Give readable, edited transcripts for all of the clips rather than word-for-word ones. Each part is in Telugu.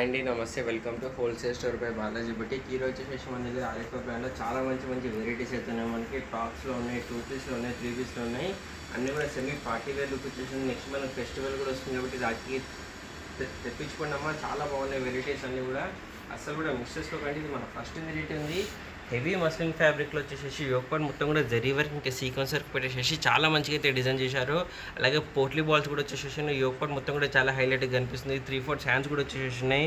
హాయ్ అండి, నమస్తే. Welcome to wholesale store by Balaji boutique. ఈ రోజు వచ్చేసి మన దగ్గర ఆర్ఎఫ్ఐ బ్రాండ్లో చాలా మంచి వెరైటీస్ అయితే ఉన్నాయి. మనకి టాప్స్లో ఉన్నాయి, 2 పీస్లో ఉన్నాయి, 3 పీస్లో ఉన్నాయి. అన్నీ కూడా సెమీ పార్టీ వేర్ లుక్ వచ్చేసి నెక్స్ట్ మనకు ఫెస్టివల్ కూడా వస్తుంది కాబట్టి రాఖీ తెప్పించుకోండి అమ్మా. చాలా బాగున్నాయి వెరైటీస్ అన్నీ కూడా, అసలు కూడా మిస్ చేసుకోకండి. ఇది మన ఫస్ట్ వెరైటీ ఉంది. హెవీ మస్లిన్ ఫ్యాబ్రిక్లో వచ్చేసి యోగపాట్ మొత్తం కూడా జరీ వర్క్ ఇంకా సీక్వెన్స్ వర్క్ పెట్టేసి చాలా మంచిగా అయితే డిజైన్ చేశారు. అలాగే పోట్లీ బాల్స్ కూడా వచ్చేసి యోగపాట్ మొత్తం కూడా చాలా హైలైట్గా కనిపిస్తుంది. 3/4 హ్యాండ్స్ కూడా వచ్చేసి ఉన్నాయి.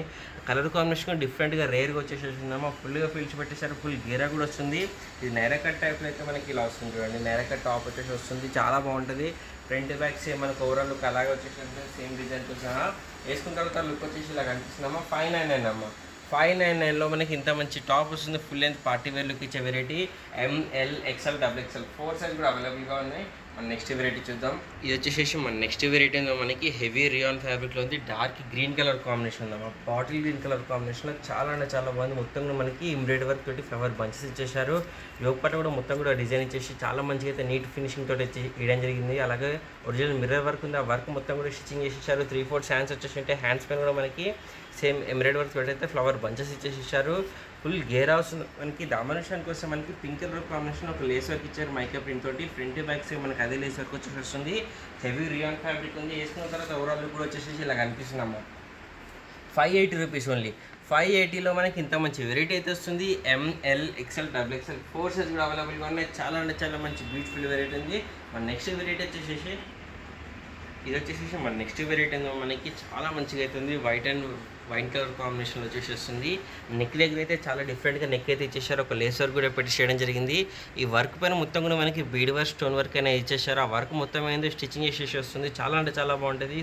కలర్ కాంబినేషన్ డిఫరెంట్గా రేర్గా వచ్చేసి ఉందమ్మా. ఫుల్గా ఫిల్స్ పెట్టేశారు. ఫుల్ గేరా కూడా వస్తుంది. ఇది నైరా కట్ టైప్లో అయితే మనకి ఇలా వస్తుంది చూడండి. నైరా కట్ టాప్ వచ్చేసి వస్తుంది, చాలా బాగుంటుంది. ఫ్రంట్ బ్యాక్ సేమ్ మనకు ఓవరాల్ లుక్ అలాగే వచ్చేసి సేమ్ డిజైన్తో సహా వేసుకున్న తర్వాత లుక్ వచ్చేసి ఇలా కనిపిస్తుందమ్మా. 599 అమ్మా. 599లో మనకి ఇంత మంచి టాప్ వస్తుంది. Full length party wear look ఇచ్చే variety. ML XL XXL 4 size కూడా అవైలబుల్గా ఉన్నాయి. మన నెక్స్ట్ వెరైటీ చూద్దాం. ఇది వచ్చేసి మన నెక్స్ట్ వెరైటీ మనకి హెవీ రియాన్ ఫ్యాబ్రిక్లో ఉంది. డార్క్ గ్రీన్ కలర్ కాంబినేషన్ ఉందమ్మా. బాటిల్ గ్రీన్ కలర్ కాంబినేషన్లో చాలా అంటే చాలా బాగుంది. మొత్తం మనకి ఎంబ్రాయిడరీ వర్క్ తోటి ఫ్లవర్ బంచెస్ ఇచ్చేసారు. యోగపాట్ కూడా మొత్తం కూడా డిజైన్ ఇచ్చేసి చాలా మంచిగా అయితే నీట్ ఫినిషింగ్ తోటి ఇవ్వడం జరిగింది. అలాగే ఒరిజినల్ మిర్రర్ వర్క్ ఉంది. ఆ వర్క్ మొత్తం కూడా స్టిచ్చింగ్ చేసేసారు. 3/4 హ్యాండ్స్ వచ్చేసి ఉంటే హ్యాండ్స్ పైన కూడా మనకి సేమ్ ఎంబ్రాయిడరీ వర్క్ తోటి అయితే ఫ్లవర్ బంచెస్ ఇచ్చేసి ఇచ్చారు. ఫుల్ గేర్ హౌస్ మనకి డామినేషన్కి వస్తే మనకి పింక్ కలర్ కాంబినేషన్ ఒక లేస్ వర్క్ ఇచ్చారు మైకా ప్రింట్ తోటి. ఫ్రంట్ బ్యాక్ సైడ్ మనకి అదే లేస్ వర్క్ వచ్చేసి వస్తుంది. హెవీ రియాన్ ఫ్యాబ్రిక్ ఉంది. వేసుకున్న తర్వాత ఓవరాల్ కూడా వచ్చేసి ఇలా కనిపిస్తుందమ్మా. 580 రూపీస్ ఓన్లీ. 580లో మనకి ఇంత మంచి వెరైటీ అయితే వస్తుంది. ML XL XXL 4 సైజ్ కూడా అవైలబుల్గా ఉన్నాయి. చాలా అంటే చాలా మంచి బ్యూటిఫుల్ వెరైటీ ఉంది. మన నెక్స్ట్ వెరైటీ వచ్చేసి ఇది వచ్చేసి మన నెక్స్ట్ వెరైటీ ఏందో మనకి చాలా మంచిగా అవుతుంది. వైట్ అండ్ వైట్ కలర్ కాంబినేషన్లో వచ్చేసి వస్తుంది. నెక్ దగ్గర అయితే చాలా డిఫరెంట్గా నెక్ అయితే ఇచ్చేసారు. ఒక లేస్ వర్క్ కూడా పెట్టి చేయడం జరిగింది. ఈ వర్క్ పైన మొత్తం కూడా మనకి బీడ్ వర్క్ స్టోన్ వర్క్ అయినా ఇచ్చేసారు. ఆ వర్క్ మొత్తం ఏందో స్టిచ్చింగ్ చేసేసి వస్తుంది. చాలా అంటే చాలా బాగుంటుంది.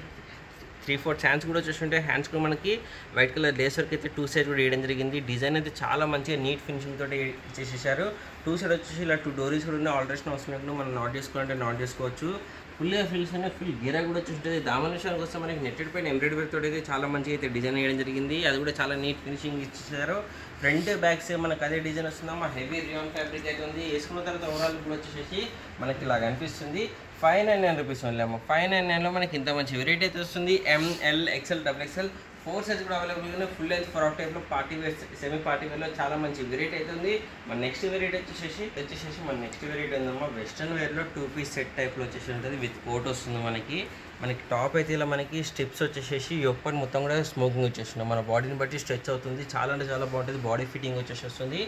3/4 హ్యాండ్స్ కూడా వచ్చేసి ఉంటాయి. హ్యాండ్స్ కూడా మనకి వైట్ కలర్ లేస్ వర్క్ అయితే 2 సైడ్ కూడా వేయడం జరిగింది. డిజైన్ అయితే చాలా మంచిగా నీట్ ఫినిషింగ్ తోటి ఇచ్చేసేసారు. 2 సైడ్ వచ్చేసి ఇలా 2 డోరీస్ కూడా ఉన్నాయి. ఆల్టరేషన్ అవసరం లేకుండా మనం నాట్ చేసుకోవాలంటే నాట్ చేసుకోవచ్చు. ఫుల్గా ఫిల్స్ ఉన్నాయి. ఫుల్ గిరా కూడా వచ్చి ఉంటుంది. దామనేషన్కి వస్తే మనకి నెట్టెడ్ పైన ఎంబ్రాయిడరీ వర్క్ తోటి అయితే చాలా మంచిగా అయితే డిజైన్ వేయడం జరిగింది. అది కూడా చాలా నీట్ ఫినిషింగ్ ఇచ్చేసారు. ఫ్రంట్ బ్యాక్ సైడ్ మనకు అదే డిజైన్ వస్తుందమ్మా. హెవీ రియాన్ ఫ్యాబ్రిక్ అయితే ఉంది. వేసుకున్న తర్వాత ఓవరాల్ కూడా వచ్చేసి మనకి ఇలా కనిపిస్తుంది. 599 రూపీస్ ఓన్లీ అమ్మ. 599లో మనకి ఇంత మంచి వెరైటీ అయితే వస్తుంది. ML XL XXL 4 సైజ్ కూడా అవైలబుల్గా ఉన్నాయి. ఫుల్ లెంత్ ఫ్రాక్ టైప్లో పార్టీ వేర్ సెమీ పార్టీ వేర్లో చాలా మంచి వెరైటీ అయితే ఉంది. మన నెక్స్ట్ వెరైటీ వచ్చేసి మన నెక్స్ట్ వెరైటీ ఉందమ్మా. వెస్ట్రన్ వేర్లో 2 పీస్ సెట్ టైప్లో వచ్చేసి ఉంటుంది. విత్ కోట్ వస్తుంది మనకి. టాప్ అయితే ఇలా మనకి స్టెప్స్ వచ్చేసి యోగపాట్ మొత్తం కూడా స్మోకింగ్ వచ్చేస్తుంది. మన బాడీని బట్టి స్ట్రెచ్ అవుతుంది. చాలా అంటే చాలా బాగుంటుంది. బాడీ ఫిట్టింగ్ వచ్చేసి వస్తుంది.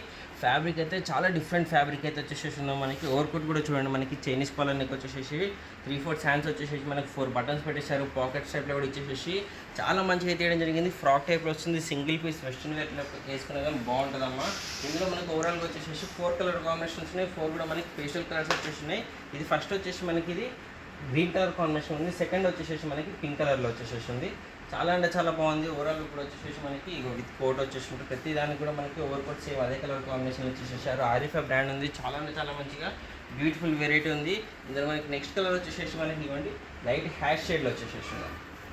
ఫ్యాబ్రిక్ అయితే చాలా డిఫరెంట్ ఫ్యాబ్రిక్ అయితే వచ్చేసి ఉందో మనకి. ఓవర్ కోట్ కూడా చూడండి మనకి చైనీస్ కాలర్ నెక్ వచ్చేసి 3/4 హ్యాండ్స్ వచ్చేసి మనకి 4 బటన్స్ పెట్టేశారు. పాకెట్స్ టైప్లో కూడా ఇచ్చేసి చాలా మంచిగా అయితే వేయడం జరిగింది. ఫ్రాక్ టైప్లో వస్తుంది. సింగిల్ పీస్ వెస్ట్రన్ వేర్లో వేసుకునే కానీ బాగుంటుందమ్మా. ఇందులో మనకి ఓవరాల్గా వచ్చేసి 4 కలర్ కాంబినేషన్స్ ఉన్నాయి. 4 కూడా మనకి పేస్టల్ కలర్స్ వచ్చేసినాయి. ఇది ఫస్ట్ వచ్చేసి మనకి ఇది గ్రీన్ కలర్ కాంబినేషన్ ఉంది. సెకండ్ వచ్చేసి మనకి పింక్ కలర్లో వచ్చేసి ఉంది. చాలా అంటే చాలా బాగుంది. ఓవరాల్ ఇప్పుడు వచ్చేసి మనకి విత్ కోట్ వచ్చేసి ఉంటుంది. ప్రతి దానికి కూడా మనకి ఓవర్ కోట్ సేమ్ అదే కలర్ కాంబినేషన్ వచ్చేసారు. ఆరిఫా బ్రాండ్ ఉంది. చాలా అంటే చాలా మంచిగా బ్యూటిఫుల్ వెరైటీ ఉంది. ఇందులో మనకి నెక్స్ట్ కలర్ వచ్చేసి మనకి ఇవ్వండి లైట్ హ్యాష్ షేడ్లో వచ్చేసి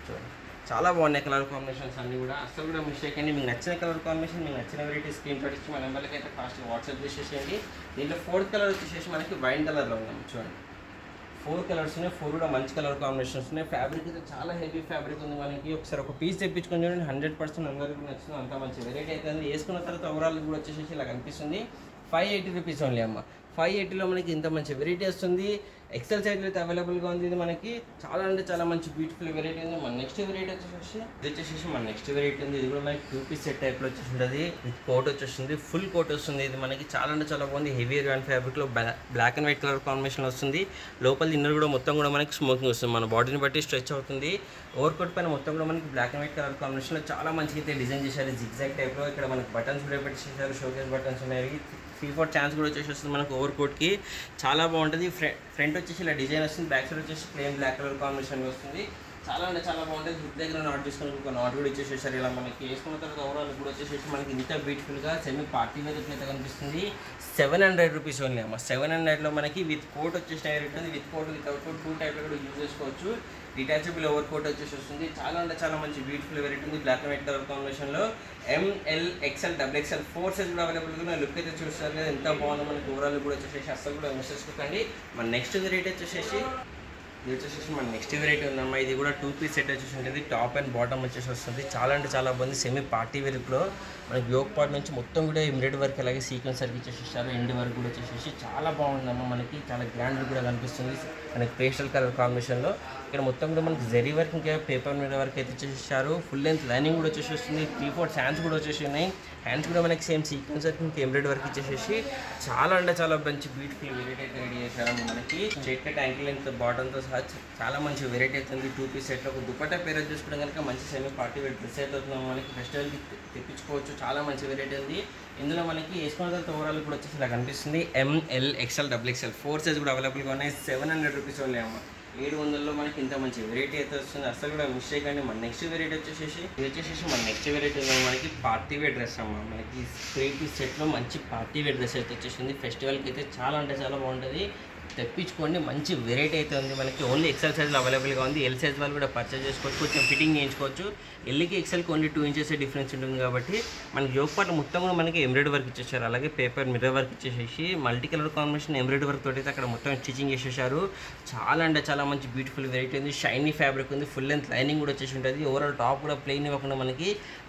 చూడండి. చాలా బాగున్నాయి కలర్ కాంబినేషన్స్ అన్నీ కూడా. అసలు కూడా మిస్టేక్ అండి. మీకు నచ్చిన కలర్ కాంబినేషన్, మీకు నచ్చిన వెరైటీ స్క్రీన్ షాట్ ఇచ్చి మన నెంబర్కి అయితే ఫాస్ట్గా వాట్సాప్ చేసేసేయండి. దీంట్లో 4th కలర్ వచ్చేసి మనకి వైన్ కలర్లో ఉన్నాం చూడండి. 4 కలర్స్ ఉన్నాయి. 4 కూడా మంచి కలర్ కాంబినేషన్స్ ఉన్నాయి. ఫ్యాబ్రిక్ అయితే చాలా హెవీ ఫ్యాబ్రిక్ ఉంది మనకి. ఒకసారి ఒక పీస్ తెప్పించుకొని చూడండి. 100% అందరికీ నచ్చుతుంది. అంత మంచి వెరైటీ అయితే వేసుకున్న తర్వాత ఓవరాల్ కూడా వచ్చేసి ఇలా కనిపిస్తుంది. 580 రూపీస్ ఓన్లీ అమ్మ. 580లో మనకి ఇంత మంచి వెరైటీ వస్తుంది. ఎక్సెల్ సైజ్లో అయితే అవైలబుల్గా ఉంది. ఇది మనకి చాలా అంటే చాలా మంచి బ్యూటిఫుల్ వెరైటీ ఉంది. మన నెక్స్ట్ వెరైటీ వచ్చేసి మన నెక్స్ట్ వెరైటీ ఉంది. ఇది కూడా మనకి 2 పీస్ సెట్ టైప్లో వచ్చేసి ఉంటుంది. విత్ కోట్ వచ్చేస్తుంది. ఫుల్ కోట్ వస్తుంది. ఇది మనకి చాలా అంటే చాలా బాగుంది. హెవీ రియాన్ ఫ్యాబ్రిక్లో black and white colour combination వస్తుంది. లోపల ఇన్నర్ కూడా మొత్తం కూడా మనకి స్మోకింగ్ వస్తుంది. మన బాడీని బట్టి స్ట్రెచ్ అవుతుంది. ఓవర్ కోట్ పైన మొత్తం కూడా మనకి బ్లాక్ అండ్ వైట్ కలర్ కాంబినేషన్లో చాలా మంచిగా అయితే డిజైన్ చేశారు. జిగ్జాగ్ టైప్లో. ఇక్కడ మనకి బటన్స్ కూడా పెట్టేసారు. షోకేస్ బటన్స్ ఉన్నాయి. 3/4 ఛాన్స్ కూడా వచ్చేసి వస్తుంది మనకు ఓవర్ కోట్కి. చాలా బాగుంటుంది. ఫ్రంట్ వచ్చేసి ఇలా డిజైన్ వస్తుంది. బ్యాక్ సైడ్ వచ్చేసి ప్లెయిన్ బ్లాక్ కలర్ కాంబినేషన్ వస్తుంది. చాలా అంటే చాలా బాగుంటుంది. హిప్ దగ్గర నాట్ తీసుకుని ఒక నాట్ కూడా ఇచ్చేసేసారు. ఇలా మనకి వేసుకున్న తర్వాత ఓవరాల్ కూడా వచ్చేసి మనకి ఇంత బ్యూటిఫుల్గా సెమీ పార్టీ వేర్ అయితే కనిపిస్తుంది. 700 రూపీస్ ఓన్లీ అమ్మ. 700లో మనకి విత్ కోట్ వచ్చేసి డైరెక్ట్ ఉంది. విత్ కోట్ వితౌట్ కోట్ 2 టైప్లో కూడా యూజ్ చేసుకోవచ్చు. డిటాచబుల్ ఓవర్ కోట్ వచ్చేసి వస్తుంది. చాలా అంటే చాలా మంచి బ్యూటిఫుల్ వెరైటీ ఉంది. బ్లాక్ అండ్ వైట్ కలర్ కాంబినేషన్లో ML XL XXL 4 సైజ్ కూడా అవైలబుల్గా లుక్ అయితే చూస్తారు కదా ఎంత బాగుందో మనకి. ఓవరాల్ కూడా వచ్చేసి అసలు కూడా మిస్ చేసుకోకండి. మన నెక్స్ట్ వెరైటీ వచ్చేసి ఇది వచ్చేసి మన నెక్స్ట్ వెరైటీ ఉందమ్మా. ఇది కూడా 2 పీస్ సెట్ వచ్చేసి ఉంటుంది. టాప్ అండ్ బాటమ్ వచ్చేసి వస్తుంది. చాలా అంటే చాలా బాగుంది. సెమీ పార్టీ వేర్లో మనకి యోక్ పార్ట్ నుంచి మొత్తం కూడా ఎంబ్రాయిడరీ వర్క్ అలాగే సీక్వెన్స్ వర్క్ ఇచ్చేసేసారు. ఎండ్ వర్క్ కూడా వచ్చేసి చాలా బాగుందమ్మా. మనకి చాలా గ్రాండ్ కూడా కనిపిస్తుంది మనకి పేస్టల్ కలర్ కాంబినేషన్లో. ఇక్కడ మొత్తం కూడా మనకి జరీ వర్క్ ఇంకా పేపర్ మీద వర్క్ అయితే ఇచ్చేసారు. ఫుల్ లెంత్ లైనింగ్ కూడా వచ్చేసి వస్తుంది. 3/4 హ్యాండ్స్ కూడా వచ్చేసి ఉన్నాయి. హ్యాండ్స్ కూడా మనకి సేమ్ సీక్వెన్స్ వర్క్ ఇంకా ఎంబ్రాయిడరీ వర్క్ ఇచ్చేసేసి చాలా అంటే చాలా మంచి బ్యూటిఫుల్ వెరైటీ అయితే రెడీ చేశారు. మనకి స్ట్రైట్ కట్ యాంకిల్ లెంత్ బాటంతో సహా చాలా మంచి వెరైటీ అవుతుంది. 2 పీస్ సెట్లో ఒక దుపట్టా పేరు చూసుకోవడం కనుక మంచి సెమీ పార్టీ వేర్ డ్రెస్ అయితే అవుతుంది. మనకి ఫెస్టివల్కి తెప్పించుకోవచ్చు. చాలా మంచి వెరైటీ ఉంది. ఇందులో మనకి వేసుకున్న తర్వాత ఓవరాల్ కూడా వచ్చేసి ఇలా కనిపిస్తుంది. ML XL XXL 4 సైజ్ కూడా అవైలబుల్గా ఉన్నాయి. 700 రూపీస్ ఓన్లీ అమ్మ. 700లో మనకి ఇంత మంచి వెరైటీ అయితే వస్తుంది. అసలు కూడా మిస్టేక్ అండి. మన నెక్స్ట్ వెరైటీ వచ్చేసి ఇది వచ్చేసి మన నెక్స్ట్ వెరైటీ మనకి పార్టీ వేర్ డ్రెస్ అమ్మ. మనకి 3 పీస్ సెట్లో మంచి పార్టీ వేర్ డ్రెస్ అయితే వచ్చేసింది. ఫెస్టివల్కి అయితే చాలా అంటే చాలా బాగుంటుంది. తెప్పించుకోండి. మంచి వెరైటీ అయితే ఉంది. మనకి ఓన్లీ XL సైజ్లో అవైలబుల్గా ఉంది. L సైజ్ వాళ్ళు కూడా పర్చేజ్ చేసుకోవచ్చు. కొంచెం ఫిట్టింగ్ చేయించుకోవచ్చు. Lకి XLకి ఓన్లీ 2 ఇంచెస్ డిఫరెన్స్ ఉంటుంది కాబట్టి మనకి యోక్ పార్ట్ మొత్తం కూడా మనకి ఎంబ్రాయిడరీ వర్క్ ఇచ్చేసారు. అలాగే పేపర్ మిర్రర్ వర్క్ ఇచ్చేసేసి multi colour combination embroidery work తోటి అయితే అక్కడ మొత్తం స్టిచింగ్ చేసేసారు. చాలా అంటే చాలా మంచి బ్యూటిఫుల్ వెరైటీ ఉంది. షైనీ ఫ్యాబ్రిక్ ఉంది. ఫుల్ లెంత్ లైనింగ్ కూడా వచ్చేసి ఉంటుంది. ఓవరాల్ టాప్ కూడా ప్లెయిన్ ఇవ్వకుండా మనకి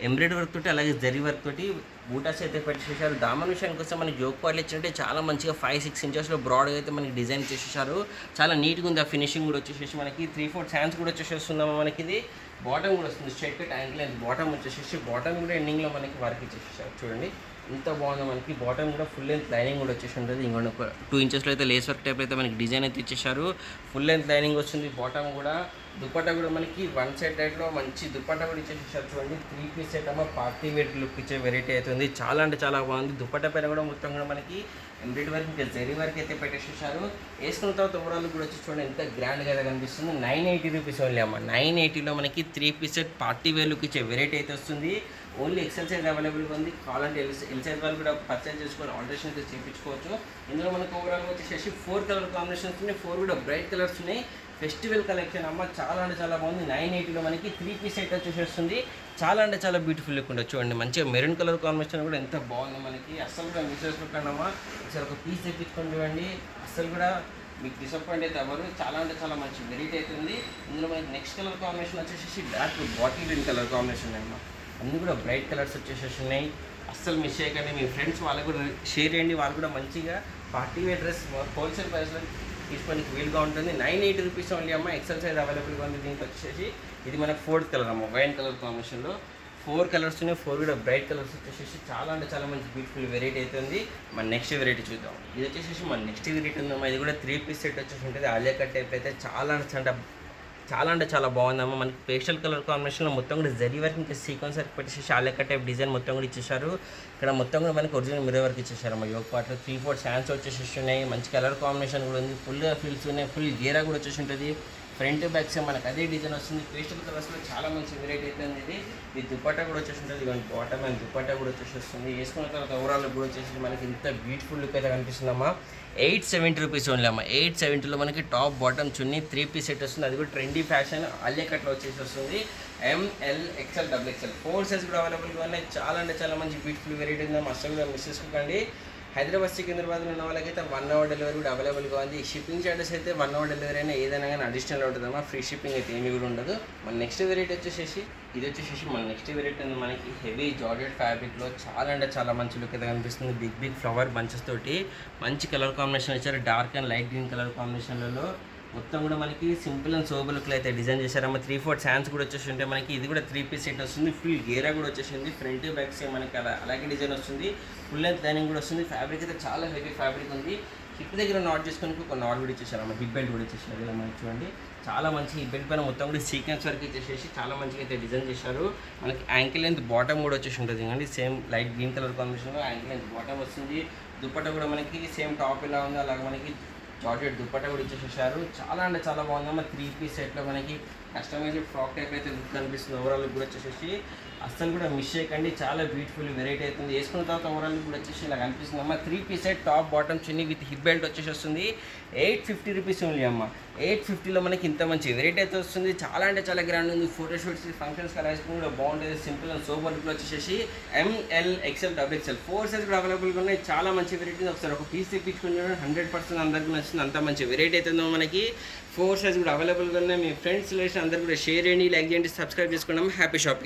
ఎంబ్రాయిడరీ వర్క్ తోటి అలాగే జరీ వర్క్ తోటి బూటాస్ అయితే పెట్టేసేసారు. దామన్ విషయానికి వస్తే మనకి యోక్ పార్ట్లు ఇచ్చినట్టే చాలా మంచిగా 5-6 ఇంచెస్లో బ్రాడ్గా అయితే మనకి డిజైన్ చేసేసారు. చాలా నీట్గా ఉంది. ఆ ఫినిషింగ్ కూడా వచ్చేసి మనకి 3/4 హ్యాండ్స్ కూడా వచ్చేసేస్తుందమ్మా. మనకి ఇది బాటమ్ కూడా వస్తుంది. Straight cut ankle length bottom వచ్చేసి బాటమ్ కూడా ఎండింగ్లో మనకి వర్క్ ఇచ్చేసేసారు. చూడండి ఎంత బాగుందో. మనకి బాటమ్ కూడా ఫుల్ లెంత్ లైనింగ్ కూడా వచ్చేసి ఉంటుంది. ఇంకొక 2 ఇంచెస్లో అయితే లేస్ వర్క్ టైప్ అయితే మనకి డిజైన్ అయితే ఇచ్చేసారు. ఫుల్ లెంత్ లైనింగ్ వస్తుంది. బాటమ్ కూడా దుపట్టా కూడా మనకి 1 సైడ్ టైప్లో మంచి దుపట్టా కూడా ఇచ్చేసేసారు. చూడండి 3 పీస్ సెట్ అమ్మ. పార్టీ వేర్ లుక్ ఇచ్చే వెరైటీ అవుతుంది. చాలా అంటే చాలా బాగుంది. దుపట్టా పైన కూడా మొత్తం కూడా మనకి ఎంబ్రాయిడరీ వర్క్ ఇంకా జరీ వర్క్ అయితే పెట్టేసేసారు. వేసుకున్న తర్వాత ఓవరాల్ కూడా వచ్చి చూడండి ఎంత గ్రాండ్గా అయితే కనిపిస్తుంది. 980 రూపీస్ ఓన్లీ అమ్మ. 980లో మనకి 3 piece set party wear look ఇచ్చే వెరైటీ అయితే వస్తుంది. ఓన్లీ XL సైజ్ అవైలబుల్గా ఉంది. కావాలంటే L సైజ్ వాళ్ళు కూడా పర్చేజ్ చేసుకొని ఆల్టరేషన్ అయితే చేయించుకోవచ్చు. ఇందులో మనకు ఓవరాల్గా వచ్చేసి 4 కలర్ కాంబినేషన్స్ ఉన్నాయి. 4 కూడా బ్రైట్ కలర్స్ ఉన్నాయి. ఫెస్టివల్ కలెక్షన్ అమ్మ. చాలా అంటే చాలా బాగుంది. 980లో మనకి 3 పీస్ సెట్ వచ్చేసేస్తుంది. చాలా అంటే చాలా బ్యూటిఫుల్ లుక్ ఉంటుంది. చూడండి మంచిగా మెరూన్ కలర్ కాంబినేషన్ కూడా ఎంత బాగుంది మనకి. అస్సలు కూడా మిస్ చేసుకోకండి అమ్మ. ఒకసారి ఒక పీస్ తెప్పించుకొని చూడండి. అస్సలు కూడా మీకు డిసప్పాయింట్ అయితే అవ్వరు. చాలా అంటే చాలా మంచి వెరైటీ అవుతుంది. ఇందులో మనకి నెక్స్ట్ కలర్ కాంబినేషన్ వచ్చేసి dark bottle green colour combination అమ్మ. అన్నీ కూడా బ్రైట్ కలర్స్ వచ్చేసేసి ఉన్నాయి. అస్సలు మిస్ చేయకండి. మీ ఫ్రెండ్స్ వాళ్ళకు కూడా షేర్ చేయండి. వాళ్ళు కూడా మంచిగా పార్టీ వేర్ డ్రెస్ హోల్సేల్ ప్రైస్లో తీసుకోవడానికి వీలుగా ఉంటుంది. 980 రూపీస్ ఓన్లీ అమ్మ. XL సైజ్ అవైలబుల్గా ఉంది. దీనికి వచ్చేసి ఇది మనకు 4th కలర్ అమ్మ. వైన్ కలర్ కాంబినేషన్లో 4 కలర్స్ ఉన్నాయి. 4 కూడా బ్రైట్ కలర్స్ వచ్చేసి చాలా అంటే చాలా మంచి బ్యూటిఫుల్ వెరైటీ అయితే ఉంది. మన నెక్స్ట్ వెరైటీ చూద్దాం. ఇది వచ్చేసి మన నెక్స్ట్ వెరైటీ ఉందమ్మా. ఇది కూడా 3 పీస్ సెట్ వచ్చేసి ఉంటుంది. ఆలియా కట్ టైప్ అయితే చాలా అంటే చాలా బాగుందమ్మా. మనకి పేస్టల్ కలర్ కాంబినేషన్లో మొత్తం కూడా జరీ వర్క్ ఇంకా సీక్వెన్స్ వర్క్ పెట్టేసి ఆలియా కట్ టైప్ డిజైన్ మొత్తం కూడా ఇచ్చేసారు. ఇక్కడ మొత్తం కూడా మనకి ఒరిజినల్ మిర్రర్ వర్క్ ఇచ్చేసారు. మా యోక్ పార్ట్లో 3/4 హ్యాండ్స్ వచ్చేసి ఉన్నాయి. మంచి కలర్ కాంబినేషన్ కూడా ఉంది. ఫుల్గా ఫీల్స్ ఉన్నాయి. ఫుల్ గేరా కూడా వచ్చేసి ఉంటుంది. ఫ్రంట్ బ్యాక్ సేమ్ మనకు అదే డిజైన్ వస్తుంది. పేస్టల్ కలర్స్లో చాలా మంచి వెరైటీ అయితే ఉంది. ఇది దుపట్టా కూడా వచ్చేసి ఉంటుంది. ఇవన్నీ బాటమ్ అండ్ దుపట్టా కూడా వచ్చేసి వస్తుంది. వేసుకున్న తర్వాత ఓవరాల్ కూడా వచ్చేసి మనకి ఇంత బ్యూటిఫుల్ లుక్ అయితే కనిపిస్తుందమ్మా. 870 రూపీస్ ఓన్లీ అమ్మ. 870లో మనకి టాప్ బాటమ్ చున్నీ 3 పీస్ సెట్ వస్తుంది. అది కూడా ట్రెండీ ఫ్యాషన్ ఆలియా కట్లో వచ్చేసి వస్తుంది. ML XL XXL 4 సైజ్ కూడా అవైలబుల్గా ఉన్నాయి. చాలా అంటే చాలా మంచి బ్యూటిఫుల్ వెరైటీ ఉందమ్మా. అసలు కూడా మిస్ చేసుకోకండి. హైదరాబాద్ సికింద్రాబాద్లో ఉన్న వాళ్ళకైతే 1 అవర్ డెలివరీ కూడా అవైలబుల్గా ఉంది. షిప్పింగ్ చార్జెస్ అయితే 1 అవర్ డెలివరీ అయినా ఏదైనా కానీ అడిషనల్ ఉంటుందమ్మా. ఫ్రీ షిప్పింగ్ అయితే ఏమీ కూడా ఉండదు. మన నెక్స్ట్ వెరైటీ వచ్చేసి ఇది వచ్చేసి మన నెక్స్ట్ వెరైటీ ఉంది. మనకి హెవీ జార్జెట్ ఫ్యాబ్రిక్లో చాలా అంటే చాలా మంచి లుక్ అయితే కనిపిస్తుంది. బిగ్ ఫ్లవర్ బంచెస్ తోటి మంచి కలర్ కాంబినేషన్ ఇచ్చారు. Dark and light green colour కాంబినేషన్లలో మొత్తం కూడా మనకి సింపుల్ అండ్ సోబర్ లుక్లో అయితే డిజైన్ చేశారమ్మా. 3/4 హ్యాండ్స్ కూడా వచ్చేసి ఉంటాయి. మనకి ఇది కూడా 3 పీస్ సెట్ వస్తుంది. ఫుల్ గేరా కూడా వచ్చేసింది. ఫ్రంట్ బ్యాక్ సేమ్ మనకి అలాగే డిజైన్ వస్తుంది. ఫుల్ లెంత్ లైనింగ్ కూడా వస్తుంది. ఫ్యాబ్రిక్ అయితే చాలా హెవీ ఫ్యాబ్రిక్ ఉంది. హిప్ దగ్గర నాట్ చేసుకొని ఒక నాట్ కూడా ఇచ్చేసారమ్మా. హిప్ బెల్ట్ కూడా ఇచ్చేసారు. ఇలా మనకి చూడండి చాలా మంచి హిప్ బెల్ట్ పైన మొత్తం కూడా సీక్వెన్స్ వర్క్ ఇచ్చేసేసి చాలా మంచిగా అయితే డిజైన్ చేశారు. మనకి యాంకిల్ లెంత్ బాటమ్ కూడా వచ్చేసి ఉంటుంది అండి. సేమ్ లైట్ గ్రీన్ కలర్ కాంబినేషన్లో యాంకిల్ లెంత్ బాటమ్ వస్తుంది. దుపట్టా కూడా మనకి సేమ్ టాప్ ఎలా ఉంది అలాగే మనకి జార్జెట్ దుపట్టా కూడా ఇచ్చేసేసారు. చాలా అంటే చాలా బాగుందమ్మా. 3 పీస్ సెట్లో మనకి కస్టమైజ్డ్ ఫ్రాక్ టైప్ అయితే లుక్ కనిపిస్తుంది. ఓవరాల్ లుక్ కూడా వచ్చేసి అస్సలు కూడా మిస్ చేయకండి. చాలా బ్యూటిఫుల్ వెరైటీ అవుతుంది. వేసుకున్న తర్వాత ఓవరాల్ కూడా వచ్చేసి ఇలా కనిపిస్తుంది అమ్మ. 3 piece set, top bottom chunni with hip belt వచ్చేసి వస్తుంది. 850 రూపీస్ ఓన్లీ అమ్మ. 850లో మనకి ఇంత మంచి వెరైటీ అయితే వస్తుంది. చాలా అంటే చాలా గ్రాండ్ ఉంది. ఫోటోషూట్స్ ఫంక్షన్స్ కలా వేసుకుని కూడా బాగుంటుంది. సింపుల్ అండ్ సూపర్ లుక్లో వచ్చేసి ML XL XXL 4 సైజ్ కూడా అవైలబుల్గా ఉన్నాయి. చాలా మంచి వెరైటీ. ఒకసారి ఒక పీస్ తెప్పించుకుని 100% అందరికీ నచ్చింది. అంత మంచి వెరైటీ అవుతుందో మనకి. 4 సైజ్ కూడా అవైలబుల్గా ఉన్నాయి. మీ ఫ్రెండ్స్ రిలేషన్ అందరూ కూడా షేర్ చేయండి, లైక్ చేయండి, సబ్స్క్రైబ్ చేసుకున్నాం. Happy shopping.